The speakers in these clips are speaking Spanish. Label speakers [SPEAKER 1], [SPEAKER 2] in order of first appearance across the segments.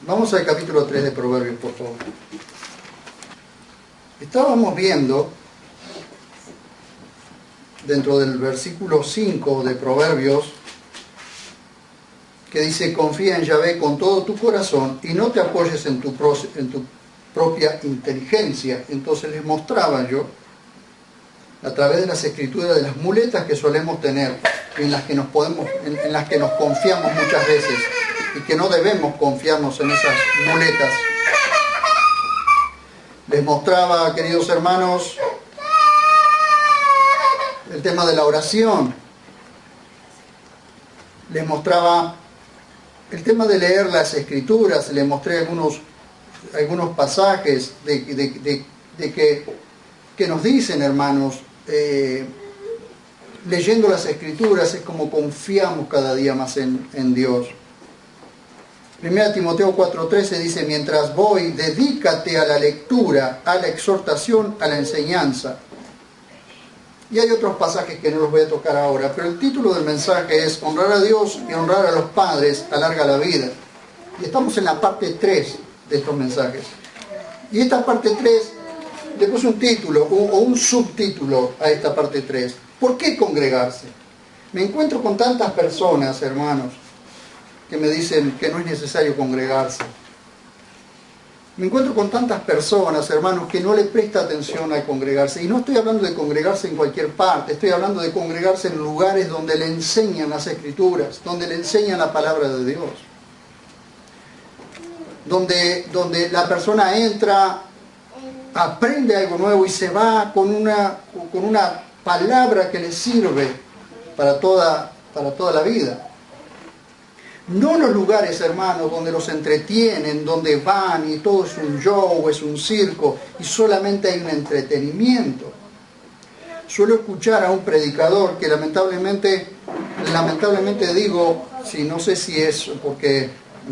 [SPEAKER 1] Vamos al capítulo 3 de Proverbios, por favor. Estábamos viendo, dentro del versículo 5 de Proverbios, que dice: confía en Yahvé con todo tu corazón y no te apoyes en tu propia inteligencia. Entonces les mostraba yo, a través de las escrituras, de las muletas que solemos tener, en las que nos confiamos muchas veces, y que no debemos confiarnos en esas muletas. Les mostraba, queridos hermanos, el tema de la oración. Les mostraba el tema de leer las escrituras. Les mostré algunos pasajes que nos dicen, hermanos, leyendo las escrituras es como confiamos cada día más en Dios. 1 Timoteo 4:13 dice: mientras voy, dedícate a la lectura, a la exhortación, a la enseñanza. Y hay otros pasajes que no los voy a tocar ahora, pero el título del mensaje es: honrar a Dios y honrar a los padres alarga la vida. Y estamos en la parte 3 de estos mensajes. Y esta parte 3, le puse un título o un subtítulo a esta parte 3. ¿Por qué congregarse? Me encuentro con tantas personas, hermanos, que me dicen que no es necesario congregarse. Me encuentro con tantas personas, hermanos, que no le presta atención a congregarse. Y no estoy hablando de congregarse en cualquier parte, estoy hablando de congregarse en lugares donde le enseñan las escrituras, donde le enseñan la palabra de Dios. Donde la persona entra, aprende algo nuevo y se va con una palabra que le sirve para toda la vida. No los lugares, hermanos, donde los entretienen, donde van y todo es un show, es un circo y solamente hay un entretenimiento. Suelo escuchar a un predicador que lamentablemente digo, sí, no sé si es porque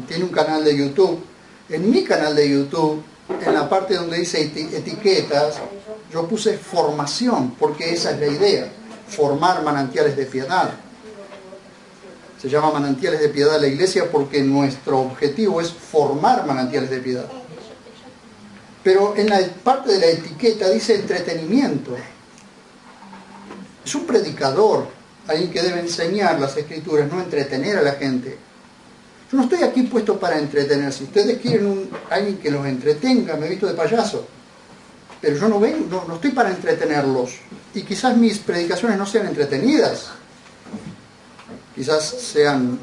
[SPEAKER 1] tiene un canal de YouTube. En mi canal de YouTube, en la parte donde dice etiquetas, yo puse formación, porque esa es la idea, formar manantiales de piedad. Se llama Manantiales de Piedad la iglesia porque nuestro objetivo es formar manantiales de piedad. Pero en la parte de la etiqueta dice entretenimiento. Es un predicador, alguien que debe enseñar las escrituras, no entretener a la gente. Yo no estoy aquí puesto para entretener. Si ustedes quieren alguien que los entretenga, me he visto de payaso. Pero yo no estoy para entretenerlos. Y quizás mis predicaciones no sean entretenidas. Quizás sean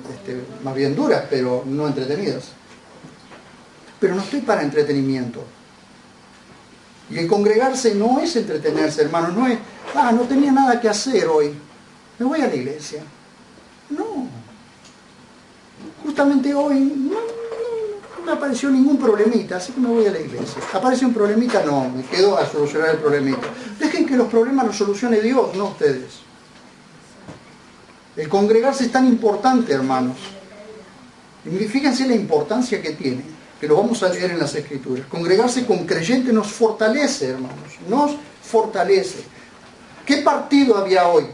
[SPEAKER 1] más bien duras, pero no entretenidas. Pero no estoy para entretenimiento. Y el congregarse no es entretenerse, hermanos. No es, no tenía nada que hacer hoy, me voy a la iglesia. No. Justamente hoy no me apareció ningún problemita, así que me voy a la iglesia. ¿Aparece un problemita? No, me quedo a solucionar el problemita. Dejen que los problemas los solucione Dios, no ustedes. El congregarse es tan importante, hermanos. Y fíjense la importancia que tiene, que lo vamos a leer en las Escrituras. Congregarse con creyentes nos fortalece, hermanos. Nos fortalece. ¿Qué partido había hoy?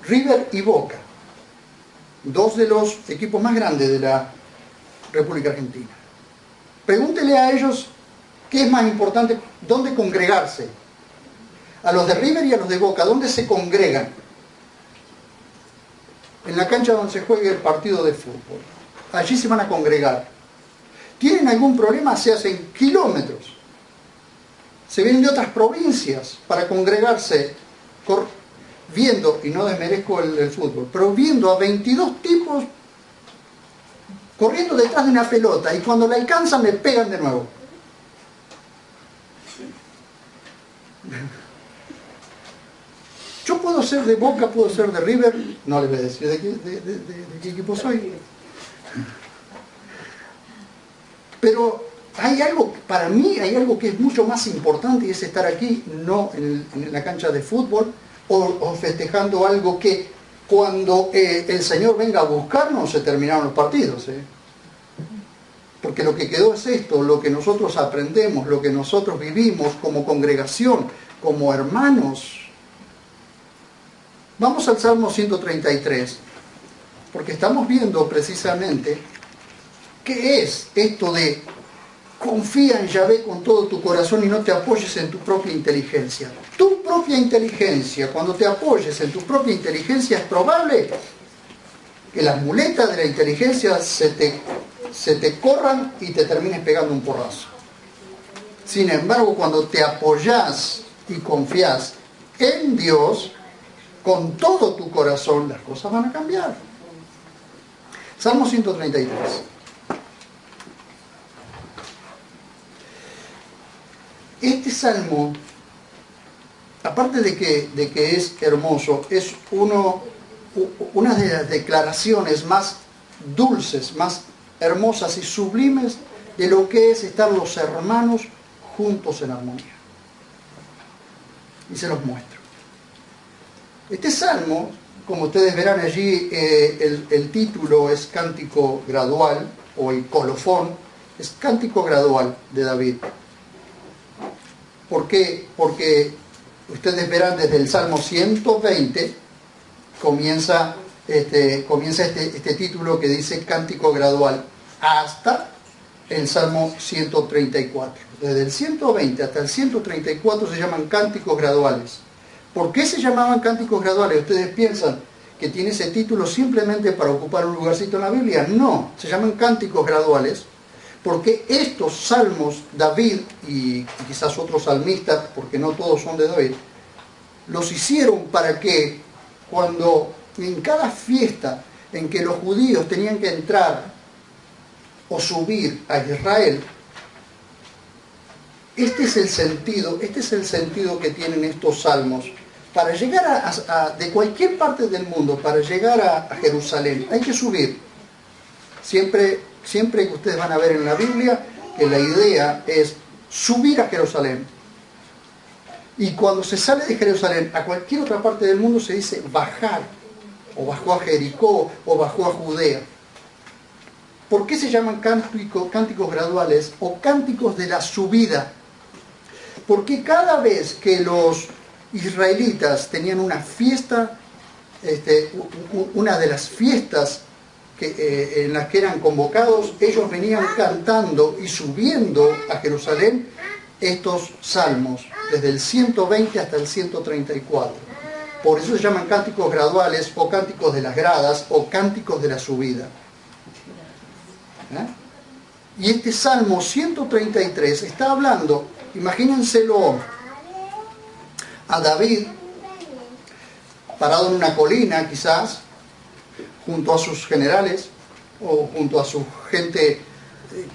[SPEAKER 1] River y Boca. Dos de los equipos más grandes de la República Argentina. Pregúntele a ellos qué es más importante, dónde congregarse. A los de River y a los de Boca, ¿dónde se congregan? En la cancha donde se juegue el partido de fútbol. Allí se van a congregar. ¿Tienen algún problema? Se hacen kilómetros. Se vienen de otras provincias para congregarse, viendo, y no desmerezco el fútbol, pero viendo a 22 tipos corriendo detrás de una pelota, y cuando la alcanzan me pegan de nuevo. Yo puedo ser de Boca, puedo ser de River, no les voy a decir de qué equipo soy. Pero hay algo, para mí hay algo que es mucho más importante, y es estar aquí, no en la cancha de fútbol, o festejando algo que cuando el Señor venga a buscarnos se terminaron los partidos. Porque lo que quedó es esto, lo que nosotros aprendemos, lo que nosotros vivimos como congregación, como hermanos. Vamos al Salmo 133, porque estamos viendo precisamente ¿Qué es esto de confía en Yahvé con todo tu corazón y no te apoyes en tu propia inteligencia? Tu propia inteligencia, cuando te apoyes en tu propia inteligencia, es probable que las muletas de la inteligencia se te corran y te termines pegando un porrazo. Sin embargo, cuando te apoyas y confías en Dios con todo tu corazón, las cosas van a cambiar. Salmo 133. Este salmo, aparte de que es hermoso, es una de las declaraciones más dulces, más hermosas y sublimes de lo que es estar los hermanos juntos en armonía. Y se los muestro. Este salmo, como ustedes verán allí, el título es Cántico Gradual, o el colofón, es Cántico Gradual de David. ¿Por qué? Porque ustedes verán desde el Salmo 120 comienza este título que dice Cántico Gradual hasta el Salmo 134. Desde el 120 hasta el 134 se llaman cánticos graduales. ¿Por qué se llamaban cánticos graduales? ¿Ustedes piensan que tiene ese título simplemente para ocupar un lugarcito en la Biblia? No, se llaman cánticos graduales porque estos salmos, David y quizás otros salmistas, porque no todos son de David, los hicieron para que cuando en cada fiesta en que los judíos tenían que entrar o subir a Israel, este es el sentido que tienen estos salmos. Para llegar de cualquier parte del mundo, para llegar a Jerusalén, hay que subir. Siempre que ustedes van a ver en la Biblia que la idea es subir a Jerusalén. Y cuando se sale de Jerusalén a cualquier otra parte del mundo se dice bajar, o bajó a Jericó, o bajó a Judea. ¿Por qué se llaman cánticos graduales o cánticos de la subida? Porque cada vez que los israelitas tenían una fiesta, una de las fiestas en las que eran convocados, ellos venían cantando y subiendo a Jerusalén estos salmos, desde el 120 hasta el 134. Por eso se llaman cánticos graduales, o cánticos de las gradas, o cánticos de la subida. Y este Salmo 133 está hablando, imagínenselo a David parado en una colina quizás, junto a sus generales o junto a su gente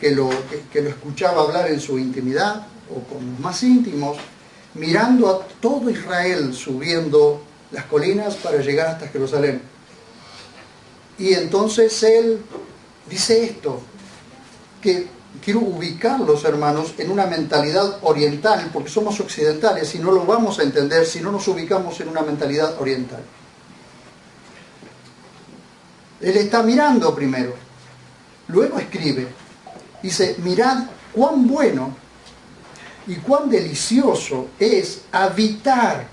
[SPEAKER 1] que lo escuchaba hablar en su intimidad o con los más íntimos, mirando a todo Israel subiendo las colinas para llegar hasta Jerusalén. Y entonces él dice esto, que quiero ubicarlos, hermanos, en una mentalidad oriental, porque somos occidentales y no lo vamos a entender si no nos ubicamos en una mentalidad oriental. Él está mirando primero, luego escribe, dice, mirad cuán bueno y cuán delicioso es habitar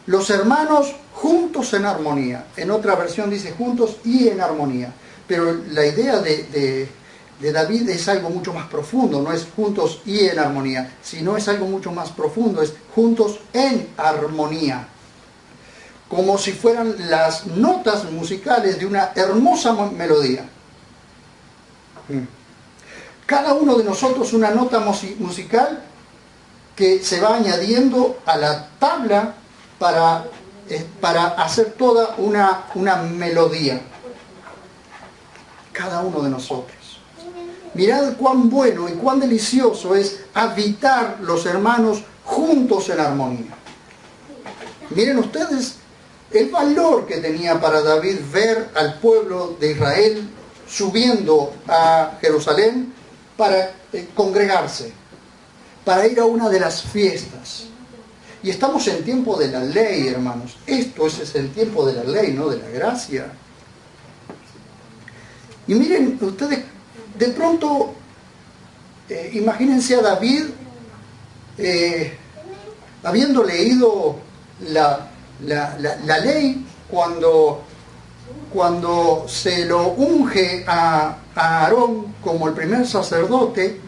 [SPEAKER 1] los hermanos juntos en armonía. En otra versión dice juntos y en armonía. Pero la idea de David es algo mucho más profundo, no es juntos y en armonía, sino es algo mucho más profundo, es juntos en armonía. Como si fueran las notas musicales de una hermosa melodía. Cada uno de nosotros una nota musical que se va añadiendo a la tabla para hacer toda una melodía. Cada uno de nosotros. Mirad cuán bueno y cuán delicioso es habitar los hermanos juntos en armonía. Miren ustedes el valor que tenía para David ver al pueblo de Israel subiendo a Jerusalén para congregarse, para ir a una de las fiestas. Y estamos en tiempo de la ley, hermanos. Ese es el tiempo de la ley, no de la gracia. Y miren ustedes, de pronto, imagínense a David habiendo leído la ley cuando cuando se lo unge a Aarón como el primer sacerdote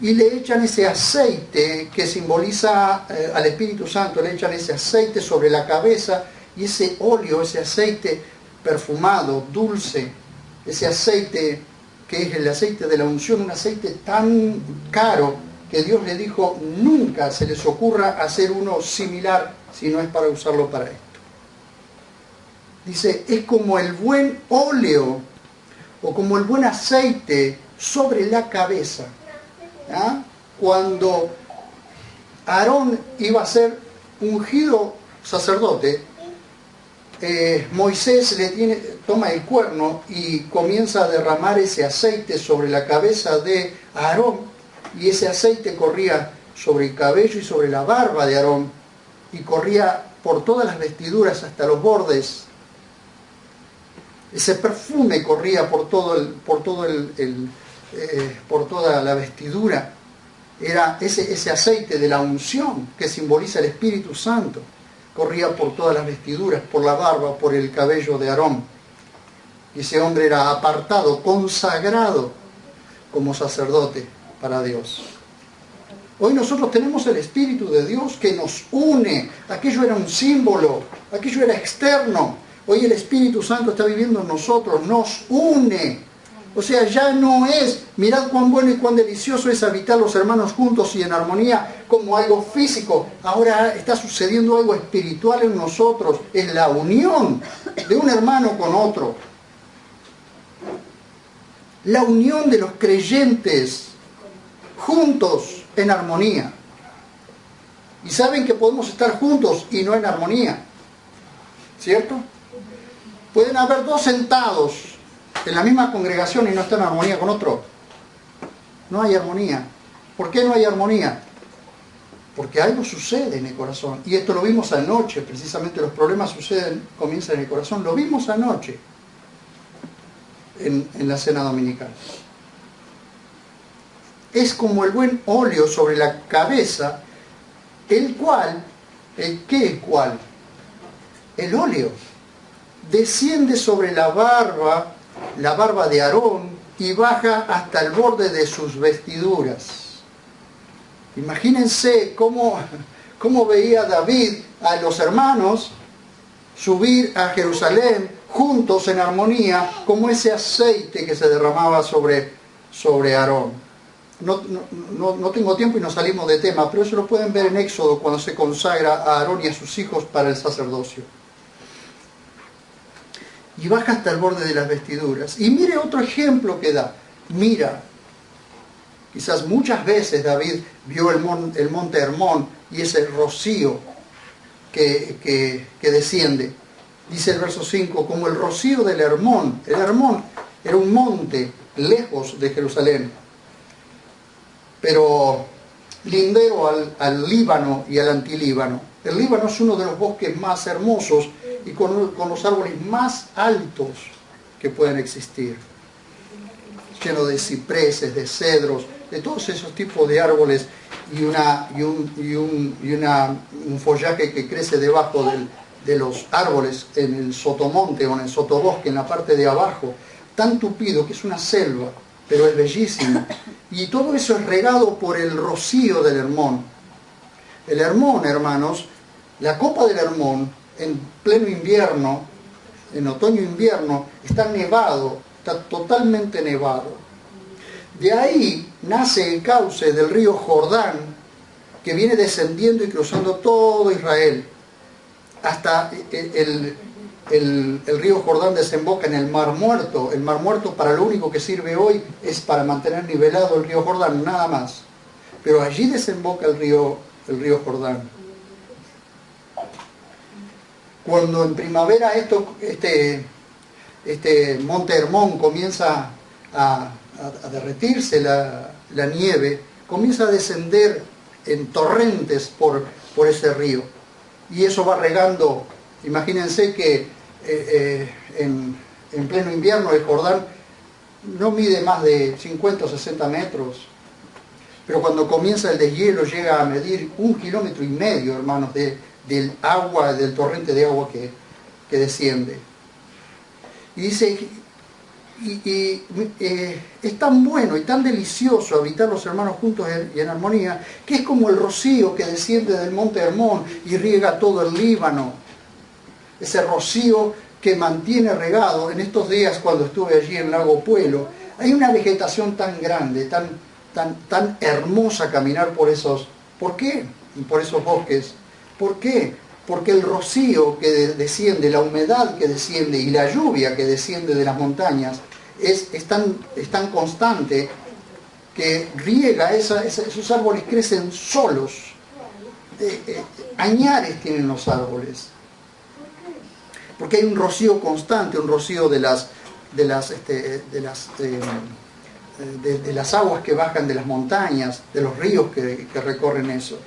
[SPEAKER 1] y le echan ese aceite que simboliza al Espíritu Santo, le echan ese aceite sobre la cabeza y ese óleo, ese aceite perfumado, dulce, ese aceite que es el aceite de la unción, un aceite tan caro que Dios le dijo, nunca se les ocurra hacer uno similar si no es para usarlo para esto. Dice, es como el buen óleo o como el buen aceite sobre la cabeza. ¿Ah? Cuando Aarón iba a ser ungido sacerdote, Moisés toma el cuerno y comienza a derramar ese aceite sobre la cabeza de Aarón, y ese aceite corría sobre el cabello y sobre la barba de Aarón, y corría por todas las vestiduras hasta los bordes. Ese perfume corría por toda la vestidura. Era ese aceite de la unción que simboliza el Espíritu Santo. Corría por todas las vestiduras, por la barba, por el cabello de Aarón. Y ese hombre era apartado, consagrado como sacerdote para Dios. Hoy nosotros tenemos el Espíritu de Dios que nos une. Aquello era un símbolo, aquello era externo. Hoy el Espíritu Santo está viviendo en nosotros, nos une. O sea, ya no es, mirad cuán bueno y cuán delicioso es habitar los hermanos juntos y en armonía como algo físico. Ahora está sucediendo algo espiritual en nosotros. Es la unión de un hermano con otro. La unión de los creyentes juntos en armonía. Y saben que podemos estar juntos y no en armonía. ¿Cierto? Pueden haber dos sentados en la misma congregación y no están en armonía con otro. No hay armonía. ¿Por qué no hay armonía? Porque algo sucede en el corazón. Y esto lo vimos anoche, precisamente los problemas comienzan en el corazón. Lo vimos anoche en la cena dominical. Es como el buen óleo sobre la cabeza, el cual, ¿qué cual? El óleo desciende sobre la barba de Aarón y baja hasta el borde de sus vestiduras. Imagínense cómo veía David a los hermanos subir a Jerusalén juntos en armonía, como ese aceite que se derramaba sobre Aarón. No tengo tiempo y nos salimos de tema, pero eso lo pueden ver en Éxodo cuando se consagra a Aarón y a sus hijos para el sacerdocio. Y baja hasta el borde de las vestiduras. Y mire otro ejemplo que da. Mira, quizás muchas veces David vio el monte Hermón y ese rocío que desciende. Dice el verso 5, como el rocío del Hermón. El Hermón era un monte lejos de Jerusalén, pero lindero al Líbano y al Antilíbano. El Líbano es uno de los bosques más hermosos y con los árboles más altos que pueden existir, lleno de cipreses, de cedros, de todos esos tipos de árboles y un follaje que crece debajo de los árboles en el sotomonte o en el sotobosque, en la parte de abajo, tan tupido que es una selva, pero es bellísimo. Y todo eso es regado por el rocío del Hermón. El Hermón, hermanos, la copa del Hermón, en pleno invierno, en otoño-invierno, está nevado, está totalmente nevado. De ahí nace el cauce del río Jordán, que viene descendiendo y cruzando todo Israel, hasta el río Jordán desemboca en el Mar Muerto. El Mar Muerto para lo único que sirve hoy es para mantener nivelado el río Jordán, nada más. Pero allí desemboca el río Jordán. Cuando en primavera este monte Hermón comienza a derretirse la nieve, comienza a descender en torrentes por ese río. Y eso va regando. Imagínense que en pleno invierno el Jordán no mide más de 50 o 60 metros. Pero cuando comienza el deshielo llega a medir 1,5 kilómetros, hermanos, del agua, del torrente de agua que desciende. Y dice, es tan bueno y tan delicioso habitar los hermanos juntos y en armonía, que es como el rocío que desciende del monte Hermón y riega todo el Líbano. Ese rocío que mantiene regado. En estos días, cuando estuve allí en Lago Puelo, hay una vegetación tan grande, tan hermosa caminar por esos... ¿Por qué? Por esos bosques. ¿Por qué? Porque el rocío que desciende, la humedad que desciende y la lluvia que desciende de las montañas es tan constante que riega, esos árboles crecen solos. Añares tienen los árboles. Porque hay un rocío constante, un rocío de las aguas que bajan de las montañas, de los ríos que recorren eso.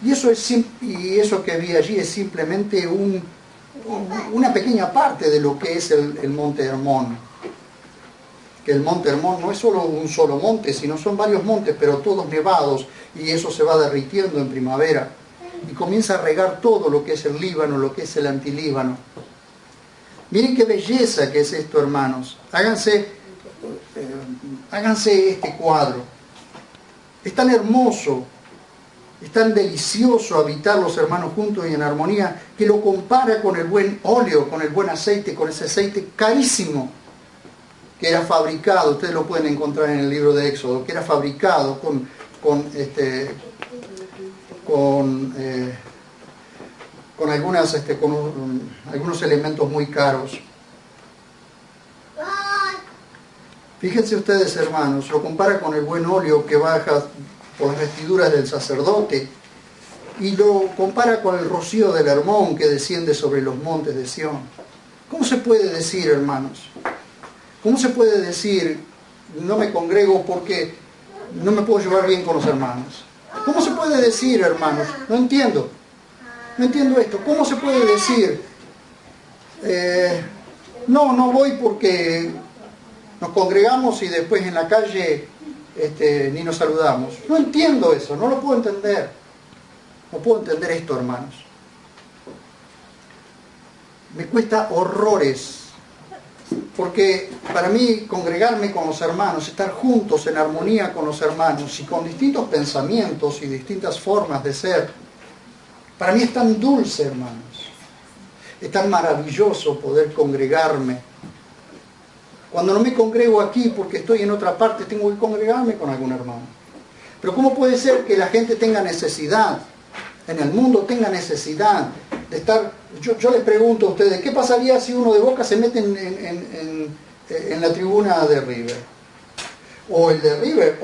[SPEAKER 1] Y eso que vi allí es simplemente una pequeña parte de lo que es el monte Hermón. Que el monte Hermón no es solo un solo monte, sino son varios montes, pero todos nevados, y eso se va derritiendo en primavera. Y comienza a regar todo lo que es el Líbano, lo que es el Antilíbano. Miren qué belleza que es esto, hermanos. Háganse este cuadro. Es tan hermoso, es tan delicioso habitar los hermanos juntos y en armonía, que lo compara con el buen óleo, con el buen aceite, con ese aceite carísimo que era fabricado. Ustedes lo pueden encontrar en el libro de Éxodo, que era fabricado con algunos elementos muy caros. Fíjense ustedes, hermanos, lo compara con el buen óleo que baja por las vestiduras del sacerdote, y lo compara con el rocío del Hermón que desciende sobre los montes de Sión. ¿Cómo se puede decir, hermanos? ¿Cómo se puede decir, no me congrego porque no me puedo llevar bien con los hermanos? ¿Cómo se puede decir, hermanos? No entiendo esto. ¿Cómo se puede decir, no voy porque nos congregamos y después en la calle ni nos saludamos? No entiendo eso, no lo puedo entender. No puedo entender esto, hermanos. Me cuesta horrores, porque para mí congregarme con los hermanos, estar juntos en armonía con los hermanos y con distintos pensamientos y distintas formas de ser, para mí es tan dulce, hermanos. Es tan maravilloso poder congregarme. Cuando no me congrego aquí porque estoy en otra parte, tengo que congregarme con algún hermano. Pero ¿cómo puede ser que la gente tenga necesidad, en el mundo tenga necesidad de estar? Yo les pregunto a ustedes, ¿qué pasaría si uno de Boca se mete en la tribuna de River? O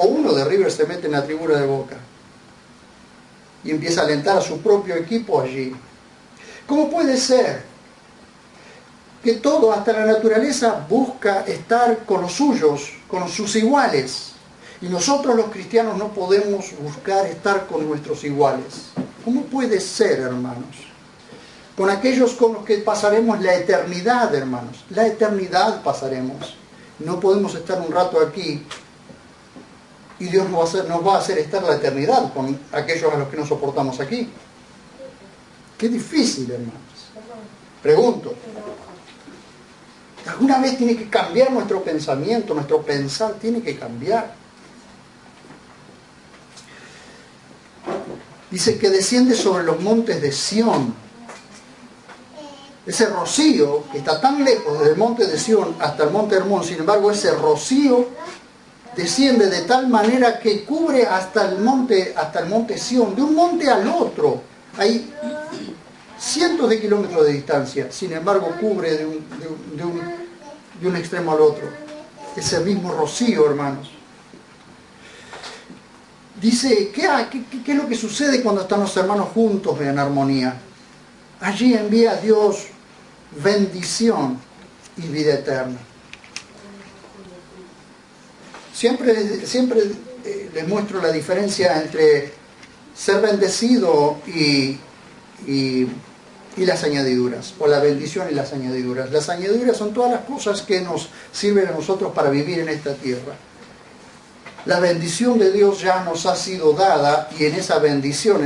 [SPEAKER 1] uno de River se mete en la tribuna de Boca y empieza a alentar a su propio equipo allí. ¿Cómo puede ser que todo, hasta la naturaleza, busca estar con los suyos, con sus iguales, y nosotros los cristianos no podemos buscar estar con nuestros iguales? ¿Cómo puede ser, hermanos? Con aquellos con los que pasaremos la eternidad, hermanos. La eternidad pasaremos. No podemos estar un rato aquí y Dios nos va a hacer estar la eternidad con aquellos a los que no soportamos aquí. Qué difícil, hermanos. Pregunto. Alguna vez tiene que cambiar nuestro pensamiento, nuestro pensar tiene que cambiar. Dice que desciende sobre los montes de Sión. Ese rocío que está tan lejos desde el monte de Sión hasta el monte Hermón, sin embargo ese rocío desciende de tal manera que cubre hasta el monte Sión, de un monte al otro. Hay cientos de kilómetros de distancia, sin embargo cubre de un extremo al otro. Ese mismo rocío, hermanos. Dice, ¿qué es lo que sucede cuando están los hermanos juntos en armonía? Allí envía a Dios bendición y vida eterna. Siempre les muestro la diferencia entre ser bendecido y las añadiduras, o la bendición y las añadiduras. Las añadiduras son todas las cosas que nos sirven a nosotros para vivir en esta tierra. La bendición de Dios ya nos ha sido dada, y en esa bendición,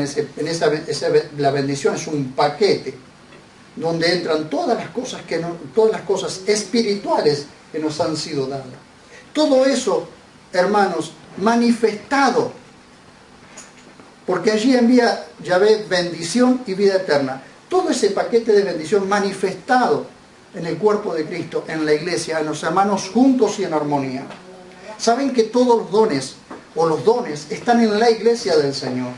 [SPEAKER 1] la bendición es un paquete. donde entran todas las cosas todas las cosas espirituales que nos han sido dadas. Todo eso, hermanos, manifestado, porque allí envía Yahvé bendición y vida eterna. Todo ese paquete de bendición manifestado en el cuerpo de Cristo, en la iglesia, en los hermanos juntos y en armonía. Saben que todos los dones están en la iglesia del Señor.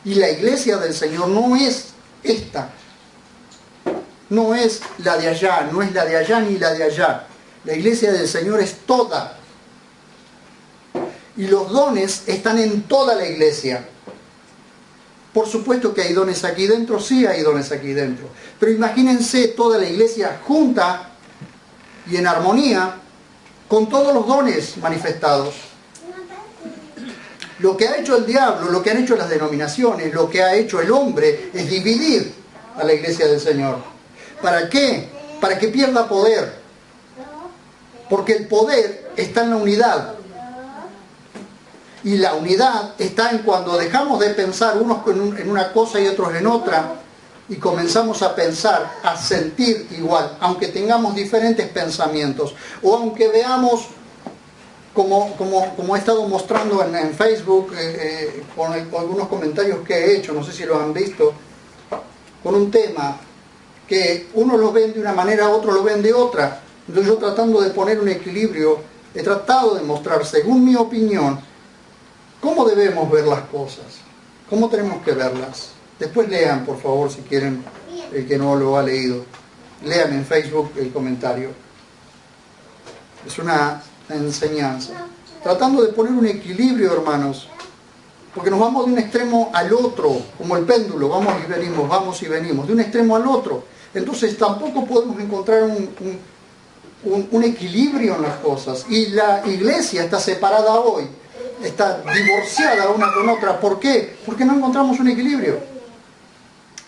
[SPEAKER 1] Y la iglesia del Señor no es esta, no es la de allá, no es la de allá ni la de allá. La iglesia del Señor es toda. Y los dones están en toda la iglesia. Por supuesto que hay dones aquí dentro, sí hay dones aquí dentro. Pero imagínense toda la iglesia junta y en armonía con todos los dones manifestados. Lo que ha hecho el diablo, lo que han hecho las denominaciones, lo que ha hecho el hombre es dividir a la iglesia del Señor. ¿Para qué? Para que pierda poder. Porque el poder está en la unidad. Y la unidad está en cuando dejamos de pensar unos en una cosa y otros en otra, y comenzamos a pensar, a sentir igual, aunque tengamos diferentes pensamientos, o aunque veamos, como he estado mostrando en Facebook, con algunos comentarios que he hecho, no sé si lo han visto, con un tema que uno lo ven de una manera, otro lo ven de otra. Entonces yo, tratando de poner un equilibrio, he tratado de mostrar, según mi opinión, cómo debemos ver las cosas, cómo tenemos que verlas. Después lean, por favor, si quieren, el que no lo ha leído. Lean en Facebook el comentario. Es una enseñanza. Tratando de poner un equilibrio, hermanos, porque nos vamos de un extremo al otro, como el péndulo, vamos y venimos, de un extremo al otro. Entonces tampoco podemos encontrar un equilibrio en las cosas. Y la iglesia está separada hoy, está divorciada una con otra. ¿Por qué? Porque no encontramos un equilibrio.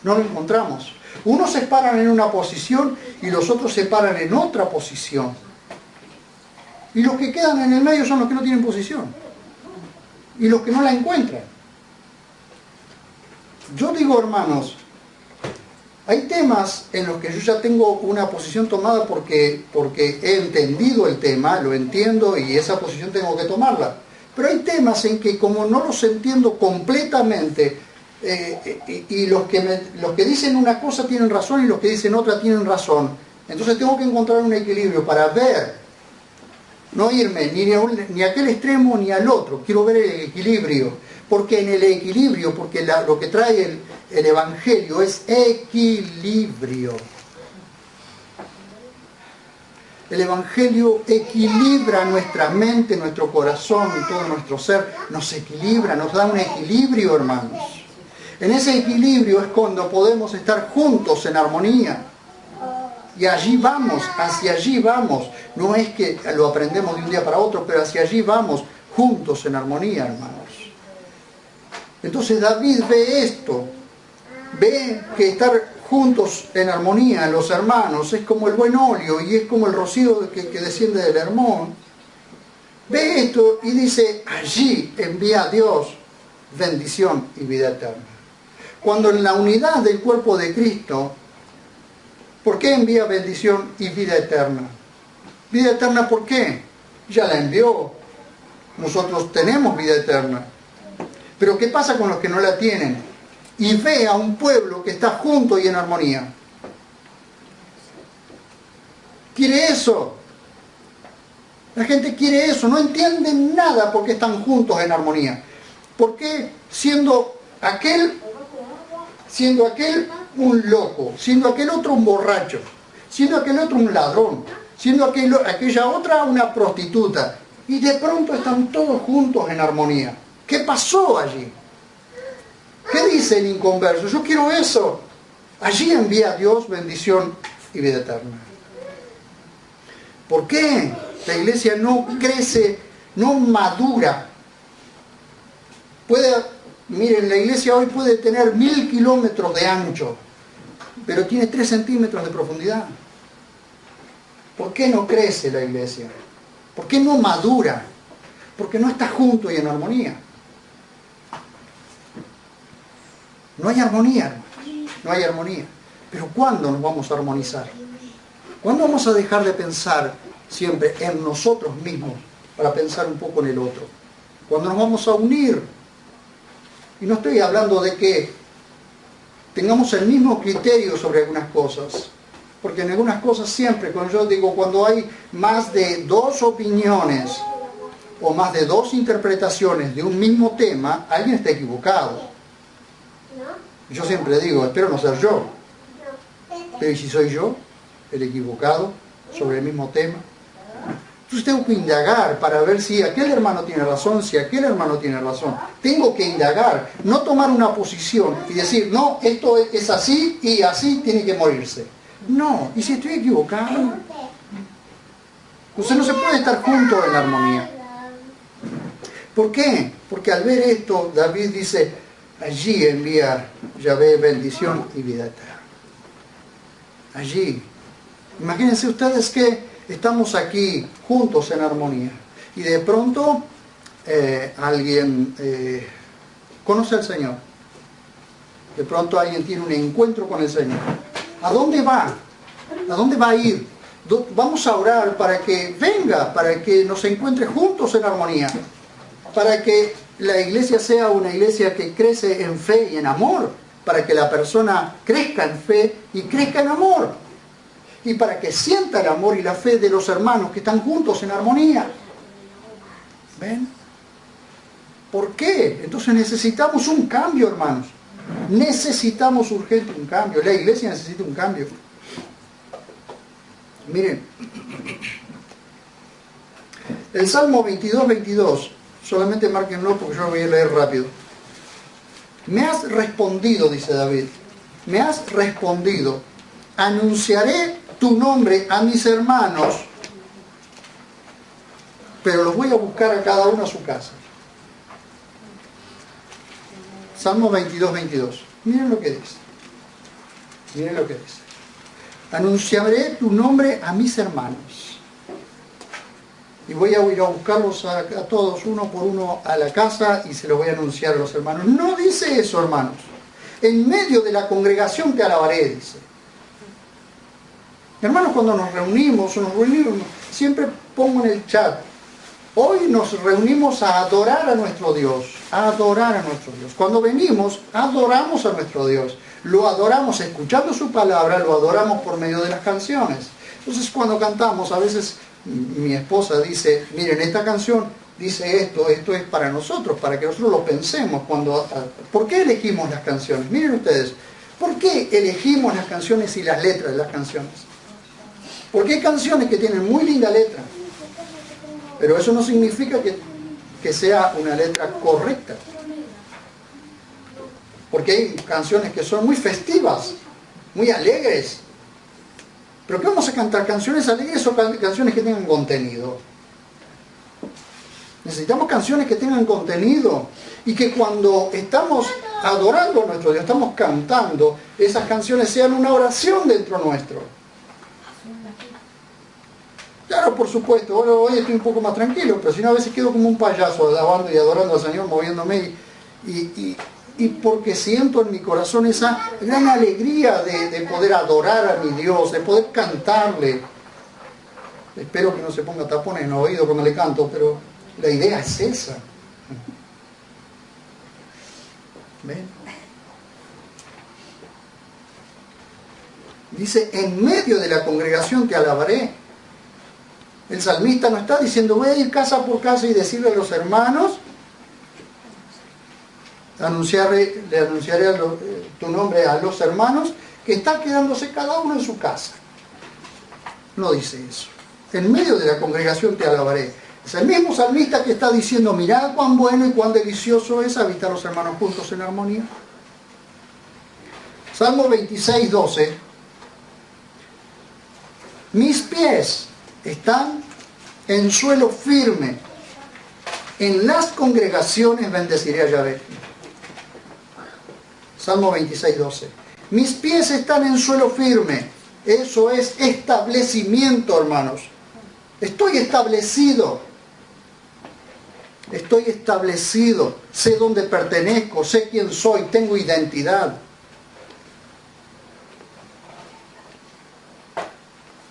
[SPEAKER 1] No lo encontramos. Unos se paran en una posición y los otros se paran en otra posición. Y los que quedan en el medio son los que no tienen posición. Y los que no la encuentran. Yo digo, hermanos, hay temas en los que yo ya tengo una posición tomada porque he entendido el tema, lo entiendo y esa posición tengo que tomarla. Pero hay temas en que como no los entiendo completamente, y los que dicen una cosa tienen razón y los que dicen otra tienen razón, entonces tengo que encontrar un equilibrio para ver, no irme ni a aquel extremo ni al otro. Quiero ver el equilibrio, porque en el equilibrio, porque lo que trae el Evangelio es equilibrio. El Evangelio equilibra nuestra mente, nuestro corazón, todo nuestro ser, nos equilibra, nos da un equilibrio, hermanos. En ese equilibrio es cuando podemos estar juntos en armonía. Y allí vamos, hacia allí vamos. No es que lo aprendemos de un día para otro, pero hacia allí vamos, juntos en armonía, hermanos. Entonces David ve esto, ve que estar juntos en armonía, los hermanos, es como el buen óleo y es como el rocío que desciende del Hermón. Ve esto y dice, allí envía a Dios bendición y vida eterna. Cuando en la unidad del cuerpo de Cristo, ¿por qué envía bendición y vida eterna? Vida eterna, ¿por qué? Ya la envió. Nosotros tenemos vida eterna. Pero ¿qué pasa con los que no la tienen? Y ve a un pueblo que está junto y en armonía. Quiere eso. La gente quiere eso. No entienden nada porque están juntos en armonía. ¿Por qué siendo aquel un loco, siendo aquel otro un borracho, siendo aquel otro un ladrón, siendo aquella otra una prostituta, y de pronto están todos juntos en armonía? ¿Qué pasó allí? ¿Qué dice el inconverso? Yo quiero eso. Allí envía a Dios bendición y vida eterna. ¿Por qué la iglesia no crece, no madura? Miren, la iglesia hoy puede tener 1000 kilómetros de ancho, pero tiene 3 centímetros de profundidad. ¿Por qué no crece la iglesia? ¿Por qué no madura? Porque no está junto y en armonía. No hay armonía, hermanos. No hay armonía. Pero ¿cuándo nos vamos a armonizar? ¿Cuándo vamos a dejar de pensar siempre en nosotros mismos para pensar un poco en el otro? ¿Cuándo nos vamos a unir? Y no estoy hablando de que tengamos el mismo criterio sobre algunas cosas, porque en algunas cosas siempre, cuando yo digo, cuando hay más de 2 opiniones o más de 2 interpretaciones de un mismo tema, alguien está equivocado. Yo siempre digo, espero no ser yo. Pero ¿y si soy yo el equivocado sobre el mismo tema? Entonces tengo que indagar para ver si aquel hermano tiene razón, si aquel hermano tiene razón. Tengo que indagar, no tomar una posición y decir, no, esto es así y así tiene que morirse. No, ¿y si estoy equivocado? Entonces no se puede estar juntos en armonía. ¿Por qué? Porque al ver esto, David dice, allí envía Yahvé bendición y vida eterna. Allí. Imagínense ustedes que estamos aquí juntos en armonía y de pronto alguien conoce al Señor. De pronto alguien tiene un encuentro con el Señor. ¿A dónde va? ¿A dónde va a ir? Vamos a orar para que venga, para que nos encuentre juntos en armonía, para que la iglesia sea una iglesia que crece en fe y en amor, para que la persona crezca en fe y crezca en amor, y para que sienta el amor y la fe de los hermanos que están juntos en armonía. ¿Ven? ¿Por qué? Entonces necesitamos un cambio, hermanos. Necesitamos urgente un cambio. La iglesia necesita un cambio. Miren, el Salmo 22, solamente márquenlo porque yo lo voy a leer rápido. Me has respondido, dice David, me has respondido, anunciaré tu nombre a mis hermanos, pero los voy a buscar a cada uno a su casa. Salmo 22. Miren lo que dice. Miren lo que dice. Anunciaré tu nombre a mis hermanos. Y voy a ir a buscarlos a todos, uno por uno, a la casa y se los voy a anunciar a los hermanos. No dice eso, hermanos. En medio de la congregación te alabaré, dice. Hermanos, cuando nos reunimos, siempre pongo en el chat, hoy nos reunimos a adorar a nuestro Dios, a adorar a nuestro Dios. Cuando venimos, adoramos a nuestro Dios. Lo adoramos escuchando su palabra, lo adoramos por medio de las canciones. Entonces cuando cantamos, a veces mi esposa dice, miren, esta canción dice esto es para nosotros, para que nosotros lo pensemos. ¿Por qué elegimos las canciones? Miren ustedes, ¿por qué elegimos las canciones y las letras de las canciones? Porque hay canciones que tienen muy linda letra, pero eso no significa que sea una letra correcta. Porque hay canciones que son muy festivas, muy alegres. ¿Pero qué vamos a cantar? ¿Canciones alegres o canciones que tengan contenido? Necesitamos canciones que tengan contenido y que cuando estamos adorando a nuestro Dios, estamos cantando, esas canciones sean una oración dentro nuestro. Claro, por supuesto, hoy estoy un poco más tranquilo, pero si no a veces quedo como un payaso alabando y adorando al Señor, moviéndome y porque siento en mi corazón esa gran alegría de poder adorar a mi Dios, de poder cantarle. Espero que no se ponga tapones en el oído cuando le canto, pero la idea es esa. ¿Ven? Dice, en medio de la congregación te alabaré. El salmista no está diciendo, voy a ir casa por casa y decirle a los hermanos, le anunciaré tu nombre a los hermanos, que están quedándose cada uno en su casa. No dice eso. En medio de la congregación te alabaré. Es el mismo salmista que está diciendo, mirad cuán bueno y cuán delicioso es habitar los hermanos juntos en armonía. Salmo 26:12. Mis pies están en suelo firme. En las congregaciones bendeciré a Yahvé. Salmo 26:12. Mis pies están en suelo firme. Eso es establecimiento, hermanos. Estoy establecido. Estoy establecido. Sé dónde pertenezco. Sé quién soy. Tengo identidad.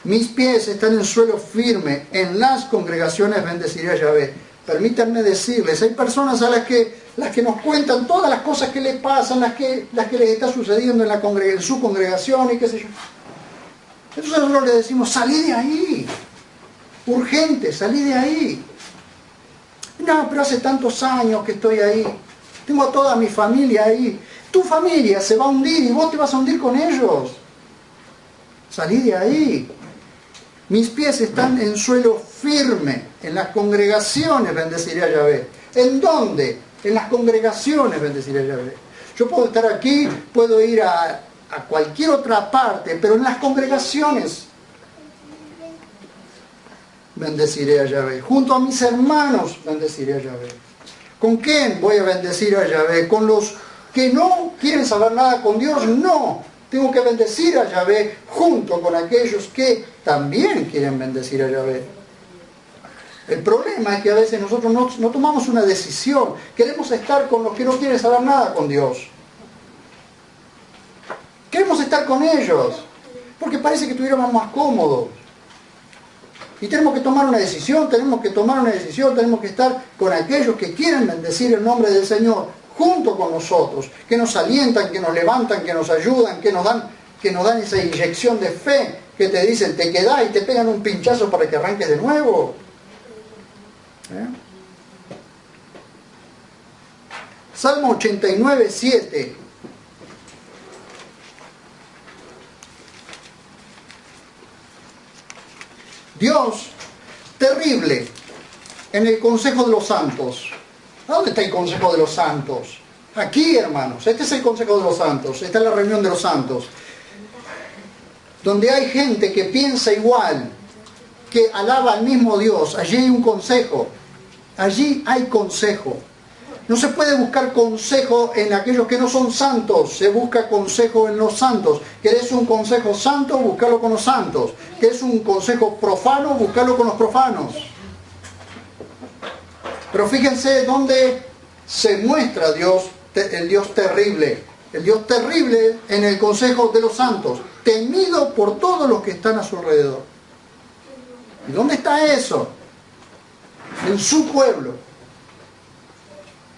[SPEAKER 1] Mis pies están en suelo firme, en las congregaciones bendeciré a Yahvé. Permítanme decirles, hay personas a las que nos cuentan todas las cosas que les pasan, las que les está sucediendo en su congregación y qué sé yo. Entonces nosotros le decimos, salí de ahí, urgente, salí de ahí. No, pero hace tantos años que estoy ahí, tengo a toda mi familia ahí. Tu familia se va a hundir y vos te vas a hundir con ellos. Salí de ahí. Mis pies están en suelo firme, en las congregaciones bendeciré a Yahvé. ¿En dónde? En las congregaciones bendeciré a Yahvé. Yo puedo estar aquí, puedo ir a cualquier otra parte, pero en las congregaciones bendeciré a Yahvé. Junto a mis hermanos bendeciré a Yahvé. ¿Con quién voy a bendecir a Yahvé? ¿Con los que no quieren saber nada con Dios? No. Tengo que bendecir a Yahvé junto con aquellos que también quieren bendecir a Yahvé. El problema es que a veces nosotros no tomamos una decisión. Queremos estar con los que no quieren saber nada con Dios. Queremos estar con ellos porque parece que estuviéramos más cómodos. Y tenemos que tomar una decisión, tenemos que estar con aquellos que quieren bendecir el nombre del Señor junto con nosotros, que nos alientan, que nos levantan, que nos ayudan, que nos dan esa inyección de fe, que te dicen, te quedás y te pegan un pinchazo para que arranques de nuevo. Salmo 89, 7. Dios, terrible, en el consejo de los santos. ¿A dónde está el consejo de los santos? Aquí, hermanos. Este es el consejo de los santos. Esta es la reunión de los santos. Donde hay gente que piensa igual, que alaba al mismo Dios. Allí hay un consejo. Allí hay consejo. No se puede buscar consejo en aquellos que no son santos. Se busca consejo en los santos. ¿Querés un consejo santo? Búscalo con los santos. ¿Querés un consejo profano? Búscalo con los profanos. Pero fíjense dónde se muestra Dios, el Dios terrible. El Dios terrible en el consejo de los santos, temido por todos los que están a su alrededor. ¿Y dónde está eso? En su pueblo.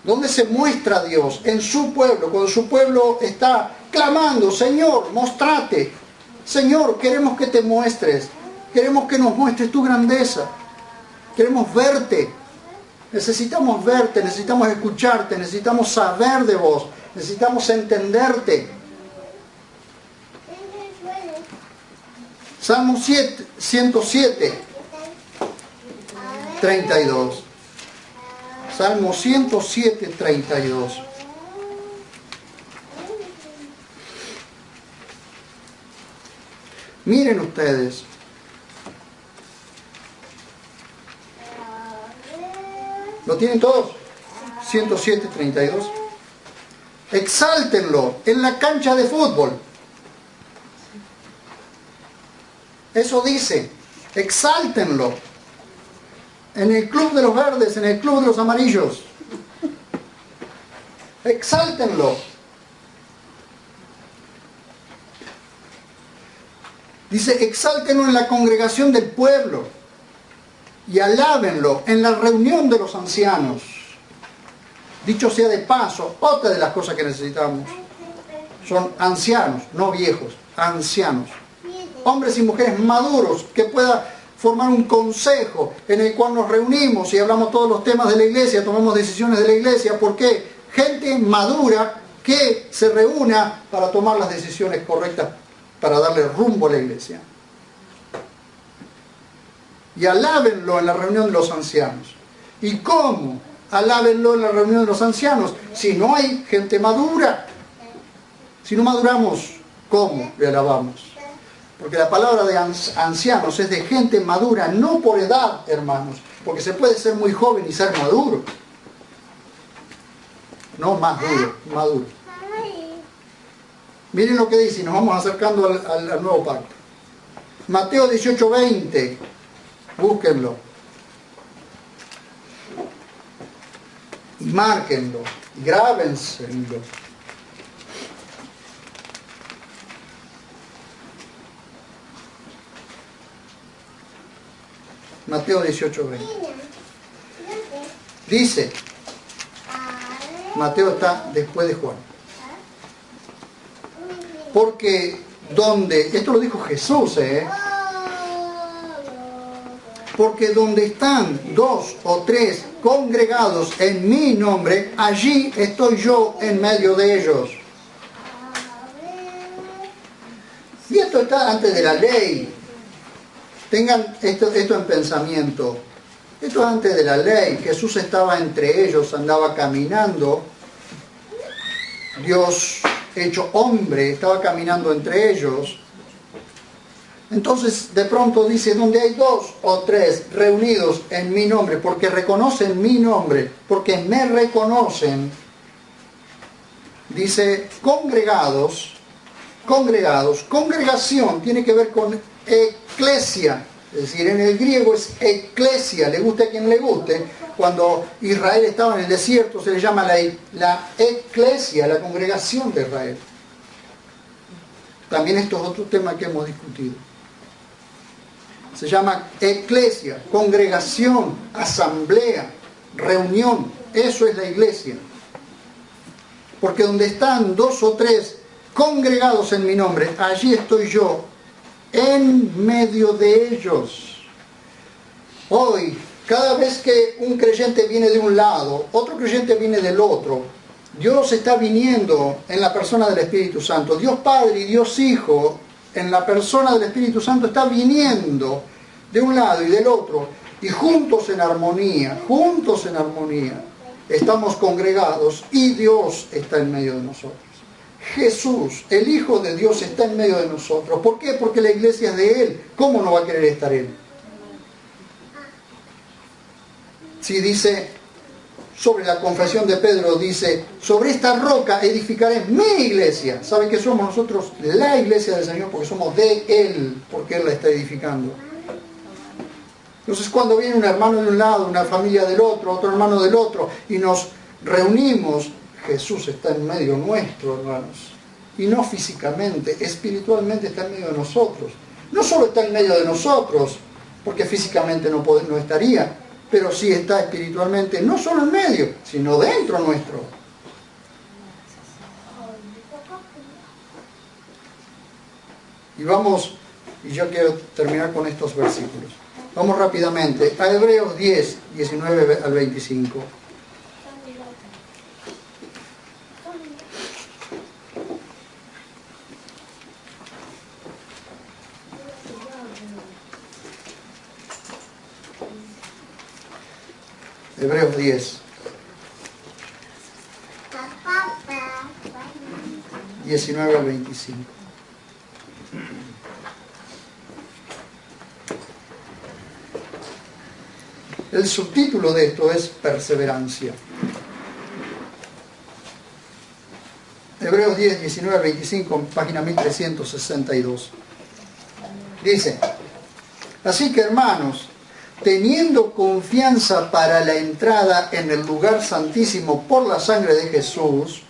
[SPEAKER 1] ¿Dónde se muestra Dios? En su pueblo. Cuando su pueblo está clamando, Señor, mostrate. Señor, queremos que te muestres. Queremos que nos muestres tu grandeza. Queremos verte. Necesitamos verte, necesitamos escucharte, necesitamos saber de vos, necesitamos entenderte. Salmo 107, 32. Salmo 107, 32. Miren ustedes. ¿Lo tienen todos? 107, 32. Exáltenlo en la cancha de fútbol. Eso dice, exáltenlo. En el club de los verdes, en el club de los amarillos. Exáltenlo. Dice, exáltenlo en la congregación del pueblo. Y alábenlo en la reunión de los ancianos. Dicho sea de paso, otra de las cosas que necesitamos son ancianos, no viejos, ancianos. Hombres y mujeres maduros que puedan formar un consejo en el cual nos reunimos y hablamos todos los temas de la iglesia, tomamos decisiones de la iglesia. ¿Por qué? Gente madura que se reúna para tomar las decisiones correctas para darle rumbo a la iglesia. Y alábenlo en la reunión de los ancianos. ¿Y cómo? Alábenlo en la reunión de los ancianos. Si no hay gente madura, si no maduramos, ¿cómo le alabamos? Porque la palabra de ancianos es de gente madura, no por edad, hermanos, porque se puede ser muy joven y ser maduro. No más duro, maduro. Miren lo que dice, y nos vamos acercando al nuevo pacto. Mateo 18:20. Búsquenlo. Y márquenlo. Y grábenselo. Mateo 18:20. Dice, Mateo está después de Juan. Porque donde, esto lo dijo Jesús, porque donde están 2 o 3 congregados en mi nombre, allí estoy yo en medio de ellos. Y esto está antes de la ley. Tengan esto en pensamiento. Esto es antes de la ley. Jesús estaba entre ellos, andaba caminando. Dios hecho hombre estaba caminando entre ellos. Entonces de pronto dice, donde hay 2 o 3 reunidos en mi nombre, porque reconocen mi nombre, porque me reconocen, dice congregados, congregación tiene que ver con eclesia, es decir, en el griego es eclesia, le guste a quien le guste. Cuando Israel estaba en el desierto se le llama la eclesia, la congregación de Israel. También esto es otro tema que hemos discutido. Se llama eclesia, congregación, asamblea, reunión. Eso es la iglesia. Porque donde están 2 o 3 congregados en mi nombre, allí estoy yo, en medio de ellos. Hoy, cada vez que un creyente viene de un lado, otro creyente viene del otro, Dios está viniendo en la persona del Espíritu Santo. Dios Padre y Dios Hijo, en la persona del Espíritu Santo, está viniendo de un lado y del otro, y juntos en armonía, estamos congregados y Dios está en medio de nosotros. Jesús, el Hijo de Dios, está en medio de nosotros. ¿Por qué? Porque la iglesia es de Él. ¿Cómo no va a querer estar Él? Si dice, sobre la confesión de Pedro, dice, sobre esta roca edificaré mi iglesia. ¿Saben que somos nosotros la iglesia del Señor? Porque somos de Él, porque Él la está edificando. Entonces cuando viene un hermano de un lado, una familia del otro, otro hermano del otro, y nos reunimos, Jesús está en medio nuestro, hermanos. Y no físicamente, espiritualmente está en medio de nosotros. No solo está en medio de nosotros, porque físicamente no estaría, pero sí está espiritualmente, no solo en medio, sino dentro nuestro. Y vamos, y yo quiero terminar con estos versículos. Vamos rápidamente a Hebreos 10, 19 al 25. Hebreos 10, 19 al 25. El subtítulo de esto es perseverancia. Hebreos 10, 19 al 25, página 1362. Dice, así que hermanos, teniendo confianza para la entrada en el lugar santísimo por la sangre de Jesús,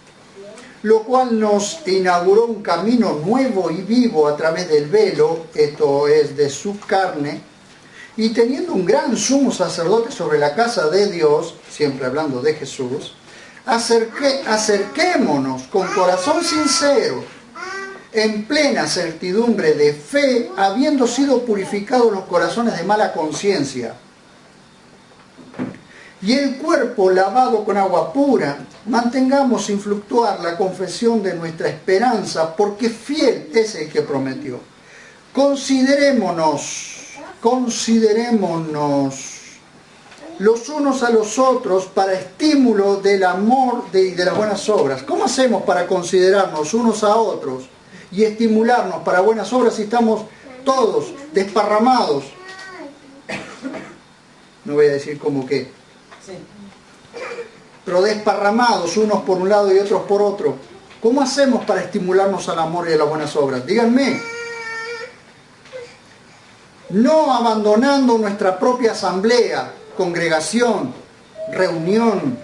[SPEAKER 1] lo cual nos inauguró un camino nuevo y vivo a través del velo, esto es, de su carne, y teniendo un gran sumo sacerdote sobre la casa de Dios, siempre hablando de Jesús, acerquémonos con corazón sincero, en plena certidumbre de fe, habiendo sido purificados los corazones de mala conciencia, y el cuerpo lavado con agua pura, mantengamos sin fluctuar la confesión de nuestra esperanza, porque fiel es el que prometió. Considerémonos los unos a los otros para estímulo del amor y de las buenas obras. ¿Cómo hacemos para considerarnos unos a otros y estimularnos para buenas obras si estamos todos desparramados? No voy a decir como que, pero desparramados unos por un lado y otros por otro. ¿Cómo hacemos para estimularnos al amor y a las buenas obras? Díganme. No abandonando nuestra propia asamblea, congregación, reunión,